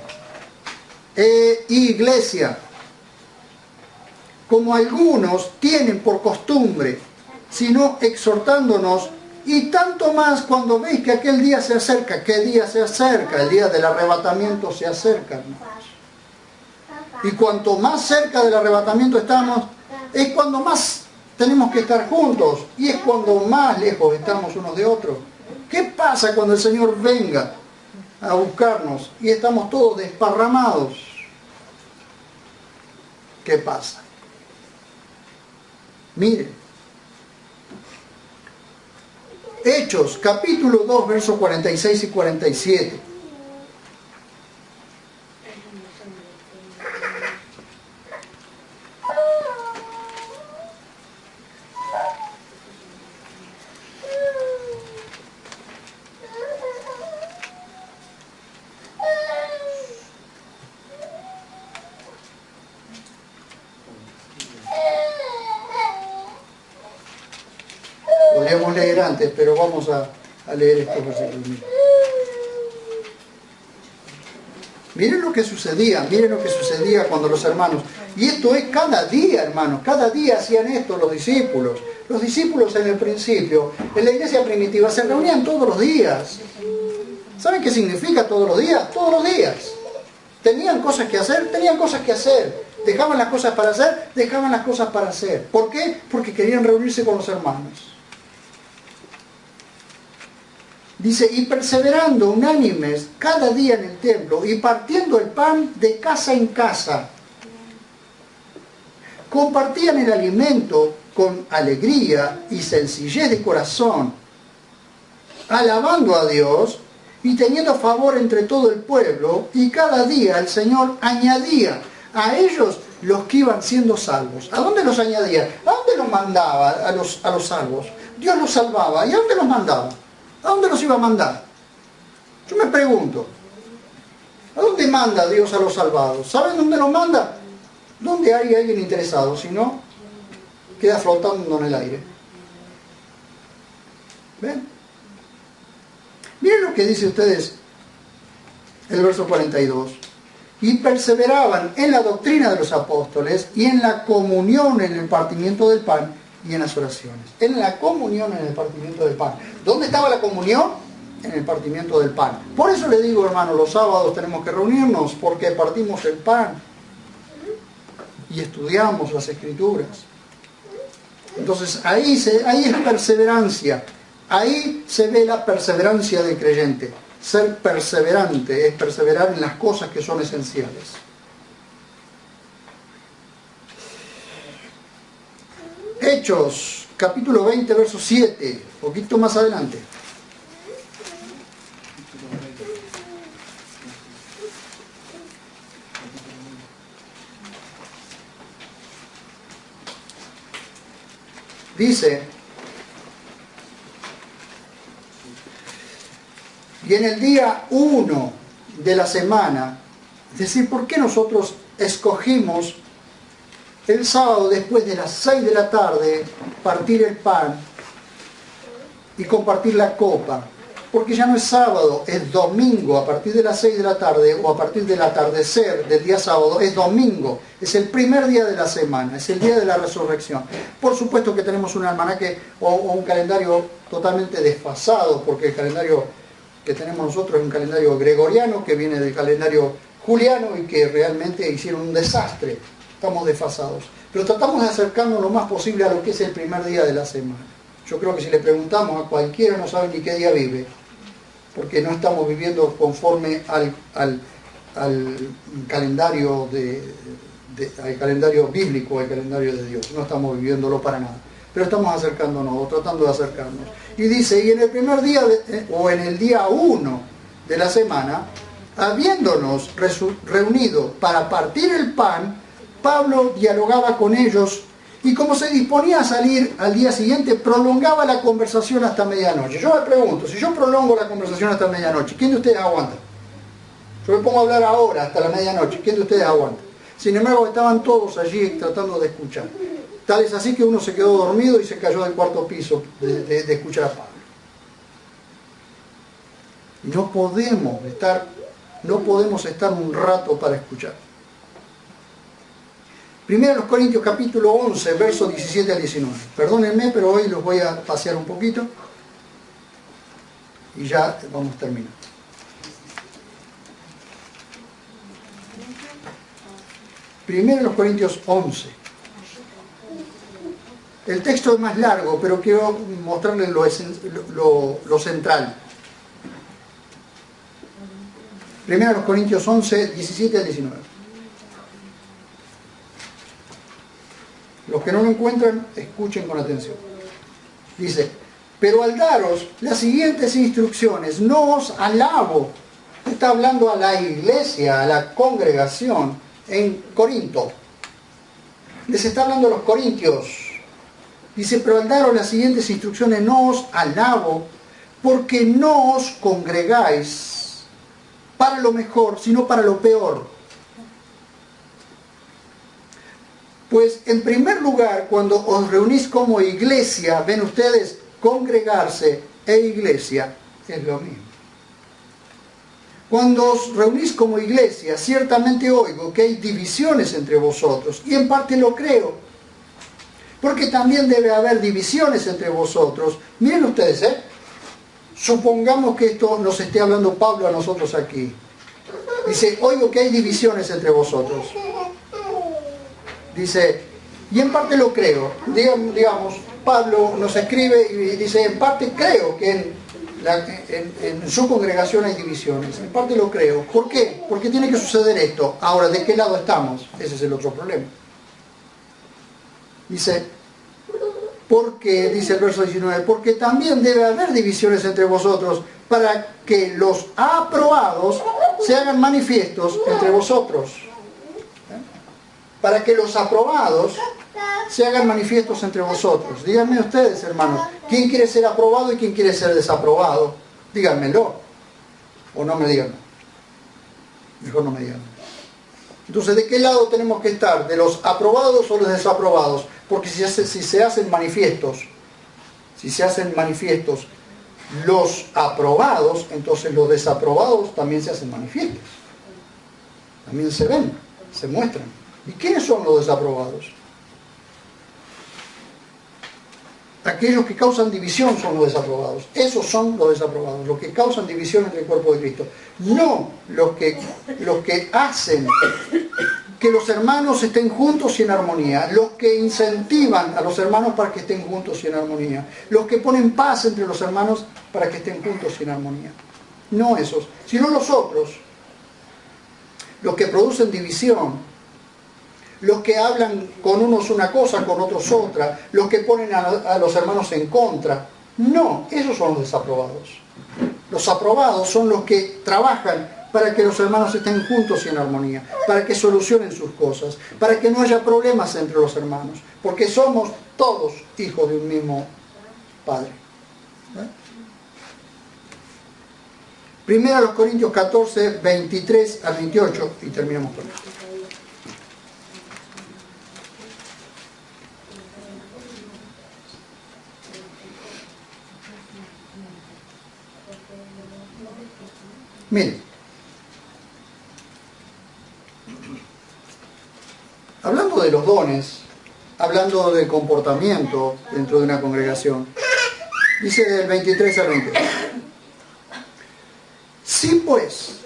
[SPEAKER 1] iglesia, como algunos tienen por costumbre, sino exhortándonos Y tanto más cuando veis que aquel día se acerca. ¿Qué día se acerca? El día del arrebatamiento se acerca, hermanos. Y cuanto más cerca del arrebatamiento estamos, es cuando más tenemos que estar juntos. Y es cuando más lejos estamos unos de otros. ¿Qué pasa cuando el Señor venga a buscarnos y estamos todos desparramados? ¿Qué pasa? Mire. Hechos, capítulo 2, versos 46 y 47. Podríamos leer antes, pero vamos a leer estos versículos. Miren lo que sucedía cuando los hermanos, y esto es cada día, hermanos, cada día hacían esto los discípulos. Los discípulos en el principio, en la iglesia primitiva, se reunían todos los días. ¿Saben qué significa todos los días? Todos los días. ¿Tenían cosas que hacer? Tenían cosas que hacer. ¿Dejaban las cosas para hacer? Dejaban las cosas para hacer. ¿Por qué? Porque querían reunirse con los hermanos. Dice, y perseverando unánimes cada día en el templo y partiendo el pan de casa en casa, compartían el alimento con alegría y sencillez de corazón, alabando a Dios y teniendo favor entre todo el pueblo, y cada día el Señor añadía a ellos los que iban siendo salvos. ¿A dónde los añadía? ¿A dónde los mandaba a los salvos? Dios los salvaba. ¿Y a dónde los mandaba? ¿A dónde los iba a mandar? Yo me pregunto, ¿a dónde manda Dios a los salvados? ¿Saben dónde los manda? ¿Dónde hay alguien interesado? Si no, queda flotando en el aire. ¿Ven? Miren lo que dice ustedes el verso 42. Y perseveraban en la doctrina de los apóstoles y en la comunión, en el partimiento del pan y en las oraciones. En la comunión, en el partimiento del pan. ¿Dónde estaba la comunión? En el partimiento del pan. Por eso le digo, hermano, los sábados tenemos que reunirnos, porque partimos el pan y estudiamos las Escrituras. Entonces ahí es perseverancia. Ahí se ve la perseverancia del creyente. Ser perseverante es perseverar en las cosas que son esenciales. Hechos, capítulo 20, verso 7, poquito más adelante. Dice, y en el día 1 de la semana, es decir, ¿por qué nosotros escogimos el sábado después de las 6 de la tarde partir el pan y compartir la copa? Porque ya no es sábado, es domingo. A partir de las 6 de la tarde o a partir del atardecer del día sábado es domingo. Es el primer día de la semana, es el día de la resurrección. Por supuesto que tenemos un almanaque o un calendario totalmente desfasado, porque el calendario que tenemos nosotros es un calendario gregoriano que viene del calendario juliano y que realmente hicieron un desastre. Estamos desfasados. Pero tratamos de acercarnos lo más posible a lo que es el primer día de la semana. Yo creo que si le preguntamos a cualquiera no sabe ni qué día vive, porque no estamos viviendo conforme al calendario al calendario bíblico, al calendario de Dios. No estamos viviéndolo para nada. Pero estamos acercándonos, o tratando de acercarnos. Y dice, y en el primer día, o en el día 1 de la semana, habiéndonos reunido para partir el pan, Pablo dialogaba con ellos y como se disponía a salir al día siguiente, prolongaba la conversación hasta medianoche. Yo me pregunto, si yo prolongo la conversación hasta medianoche, ¿quién de ustedes aguanta? Yo me pongo a hablar ahora hasta la medianoche, ¿quién de ustedes aguanta? Sin embargo, estaban todos allí tratando de escuchar. Tal es así que uno se quedó dormido y se cayó del cuarto piso de escuchar a Pablo. Y no podemos estar un rato para escuchar. Primero los Corintios capítulo 11, versos 17 al 19. Perdónenme, pero hoy los voy a pasear un poquito. y ya vamos a terminar. Primero los Corintios 11. El texto es más largo, pero quiero mostrarles lo central. Primero los Corintios 11, 17 al 19. Los que no lo encuentran, escuchen con atención. Dice, pero al daros las siguientes instrucciones, no os alabo. Está hablando a la iglesia, a la congregación en Corinto. Les está hablando a los corintios. Dice, pero al daros las siguientes instrucciones, no os alabo, porque no os congregáis para lo mejor, sino para lo peor. Pues en primer lugar, cuando os reunís como iglesia, ven ustedes, congregarse e iglesia es lo mismo. Cuando os reunís como iglesia, ciertamente oigo que hay divisiones entre vosotros, y en parte lo creo, porque también debe haber divisiones entre vosotros. Miren ustedes, supongamos que esto nos esté hablando Pablo a nosotros aquí. Dice, oigo que hay divisiones entre vosotros. Dice, y en parte lo creo. Digamos, Pablo nos escribe y dice, en parte creo que en su congregación hay divisiones. En parte lo creo. ¿Por qué? Porque tiene que suceder esto. Ahora, ¿de qué lado estamos? Ese es el otro problema. Dice, porque, dice el verso 19, porque también debe haber divisiones entre vosotros para que los aprobados se hagan manifiestos entre vosotros. Para que los aprobados se hagan manifiestos entre vosotros. Díganme ustedes, hermanos, ¿quién quiere ser aprobado y quién quiere ser desaprobado? Díganmelo. O no me digan. Mejor no me digan. Entonces, ¿de qué lado tenemos que estar? ¿De los aprobados o los desaprobados? Porque si se hacen manifiestos los aprobados, entonces los desaprobados también se hacen manifiestos. También se ven, se muestran. ¿Y quiénes son los desaprobados? Aquellos que causan división son los desaprobados. Esos son los desaprobados, los que causan división entre el cuerpo de Cristo. No los que hacen que los hermanos estén juntos y en armonía, los que incentivan a los hermanos para que estén juntos y en armonía, los que ponen paz entre los hermanos para que estén juntos y en armonía. No esos, sino los otros, los que producen división, los que hablan con unos una cosa, con otros otra, los que ponen a los hermanos en contra. No, esos son los desaprobados. Los aprobados son los que trabajan para que los hermanos estén juntos y en armonía, para que solucionen sus cosas, para que no haya problemas entre los hermanos, porque somos todos hijos de un mismo Padre. Primero a los Corintios 14, 23 al 28, y terminamos con esto. Miren, hablando de los dones, hablando del comportamiento dentro de una congregación, dice del 23 al 20. Si pues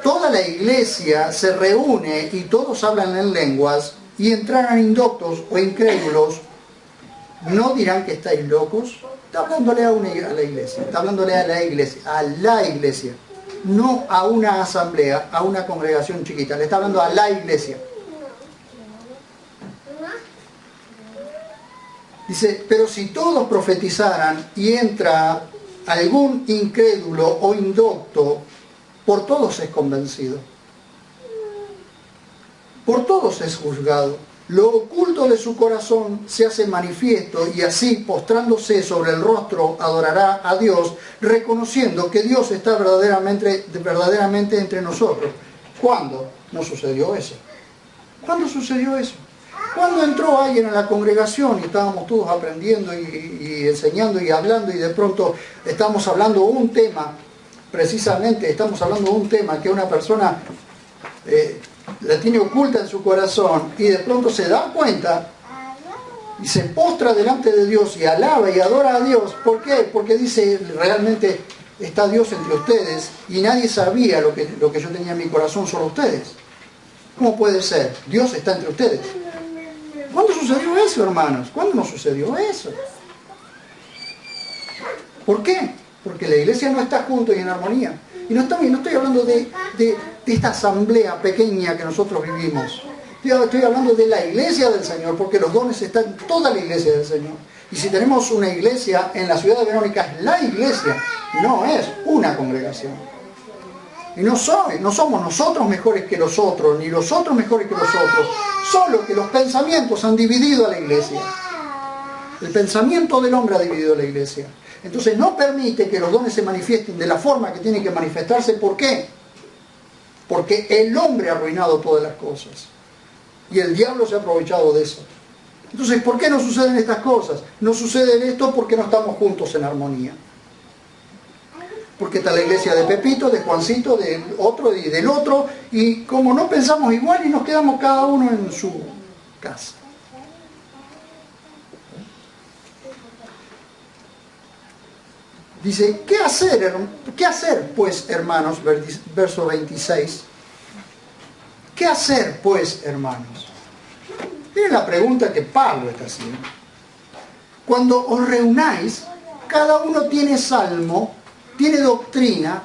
[SPEAKER 1] toda la iglesia se reúne y todos hablan en lenguas y entraran indoctos o incrédulos, ¿no dirán que estáis locos? Está hablándole a la iglesia, está hablándole a la iglesia, no a una asamblea, a una congregación chiquita, le está hablando a la iglesia. Dice, pero si todos profetizaran y entra algún incrédulo o indocto, por todos es convencido, por todos es juzgado. Lo oculto de su corazón se hace manifiesto y así, postrándose sobre el rostro, adorará a Dios, reconociendo que Dios está verdaderamente entre nosotros. ¿Cuándo no sucedió eso? ¿Cuándo sucedió eso? Cuando entró alguien a la congregación y estábamos todos aprendiendo y enseñando y hablando, y de pronto estamos hablando de un tema, precisamente estamos hablando de un tema que una persona la tiene oculta en su corazón, y de pronto se da cuenta y se postra delante de Dios y alaba y adora a Dios. ¿Por qué? Porque dice, realmente está Dios entre ustedes y nadie sabía lo que yo tenía en mi corazón, solo ustedes. ¿Cómo puede ser? Dios está entre ustedes. ¿Cuándo sucedió eso, hermanos? ¿Cuándo no sucedió eso? ¿Por qué? Porque la iglesia no está junto y en armonía. Y no estoy hablando de esta asamblea pequeña que nosotros vivimos. Estoy hablando de la iglesia del Señor, porque los dones están en toda la iglesia del Señor. Y si tenemos una iglesia en la ciudad de Verónica, es la iglesia, no es una congregación. Y no somos nosotros mejores que los otros, ni los otros mejores que los otros. Solo que los pensamientos han dividido a la iglesia. El pensamiento del hombre ha dividido a la iglesia. Entonces no permite que los dones se manifiesten de la forma que tienen que manifestarse. ¿Por qué? Porque el hombre ha arruinado todas las cosas. Y el diablo se ha aprovechado de eso. Entonces, ¿por qué no suceden estas cosas? No sucede esto porque no estamos juntos en armonía. Porque está la iglesia de Pepito, de Juancito, del otro y del otro. Y como no pensamos igual y nos quedamos cada uno en su casa. Dice, ¿qué hacer pues, hermanos? Verso 26. ¿Qué hacer pues, hermanos? Miren la pregunta que Pablo está haciendo. Cuando os reunáis, cada uno tiene salmo, tiene doctrina,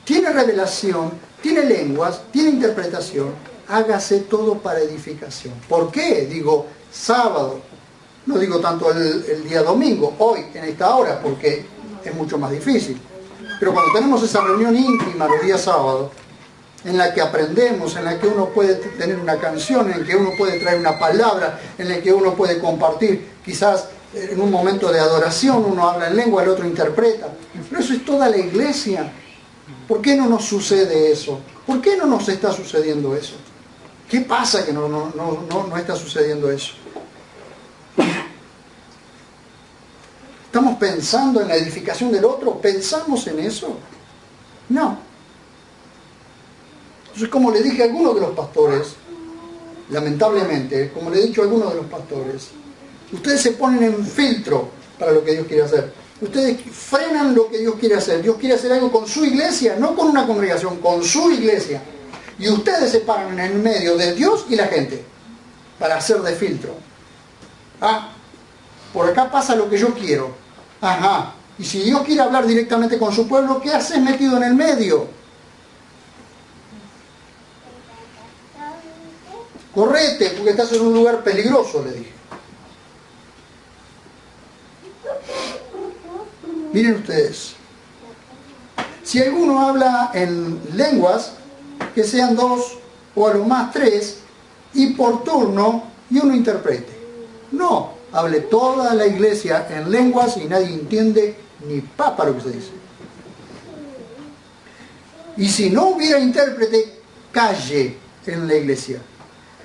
[SPEAKER 1] tiene revelación, tiene lenguas, tiene interpretación. Hágase todo para edificación. ¿Por qué? Digo sábado. No digo tanto el día domingo, hoy, en esta hora, porque es mucho más difícil. Pero cuando tenemos esa reunión íntima los días sábados, en la que aprendemos, en la que uno puede tener una canción, en la que uno puede traer una palabra, en la que uno puede compartir, quizás en un momento de adoración uno habla en lengua, el otro interpreta. Pero eso es toda la iglesia. ¿Por qué no nos sucede eso? ¿Por qué no nos está sucediendo eso? ¿Qué pasa que no está sucediendo eso? ¿Estamos pensando en la edificación del otro? ¿Pensamos en eso? No. Entonces, como le dije a algunos de los pastores, lamentablemente, como le he dicho a algunos de los pastores, ustedes se ponen en filtro para lo que Dios quiere hacer. Ustedes frenan lo que Dios quiere hacer. Dios quiere hacer algo con su iglesia, no con una congregación, con su iglesia. Y ustedes se paran en el medio de Dios y la gente para hacer de filtro. Ah, por acá pasa lo que yo quiero. Ajá. Y si Dios quiere hablar directamente con su pueblo, ¿qué haces metido en el medio? Correte, porque estás en un lugar peligroso, le dije. Miren ustedes. Si alguno habla en lenguas, que sean 2 o a lo más 3, y por turno, y uno interprete. No, hable toda la iglesia en lenguas y nadie entiende ni papa lo que se dice. Y si no hubiera intérprete, calle en la iglesia.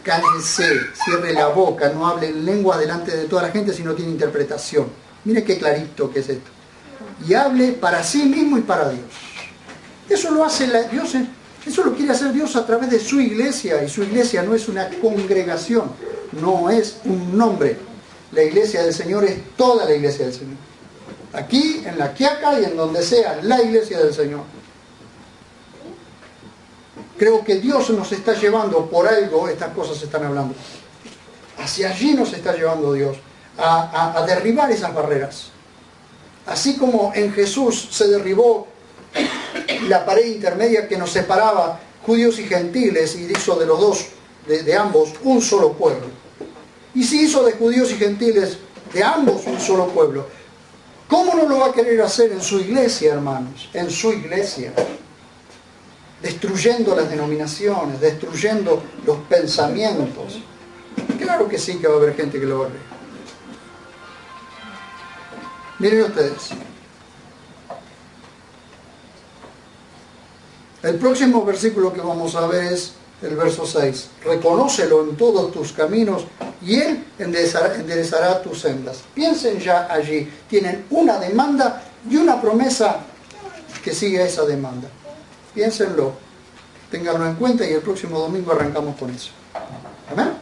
[SPEAKER 1] Cállese, cierre la boca, no hable en lengua delante de toda la gente si no tiene interpretación. Mire qué clarito que es esto. Y hable para sí mismo y para Dios. Eso lo hace Dios, eso lo quiere hacer Dios a través de su iglesia. Y su iglesia no es una congregación, no es un nombre. La iglesia del Señor es toda la iglesia del Señor. Aquí, en la Quiaca y en donde sea, la iglesia del Señor. Creo que Dios nos está llevando, por algo estas cosas se están hablando. Hacia allí nos está llevando Dios, a derribar esas barreras. Así como en Jesús se derribó la pared intermedia que nos separaba judíos y gentiles y hizo de los dos, de ambos, un solo pueblo. Y si hizo de judíos y gentiles de ambos un solo pueblo, ¿cómo no lo va a querer hacer en su iglesia, hermanos? En su iglesia. Destruyendo las denominaciones, destruyendo los pensamientos. Claro que sí que va a haber gente que lo va a ver. Miren ustedes. El próximo versículo que vamos a ver es el verso 6. Reconócelo en todos tus caminos y Él enderezará tus sendas. Piensen ya allí. Tienen una demanda y una promesa que sigue a esa demanda. Piénsenlo, ténganlo en cuenta y el próximo domingo arrancamos con eso. Amén.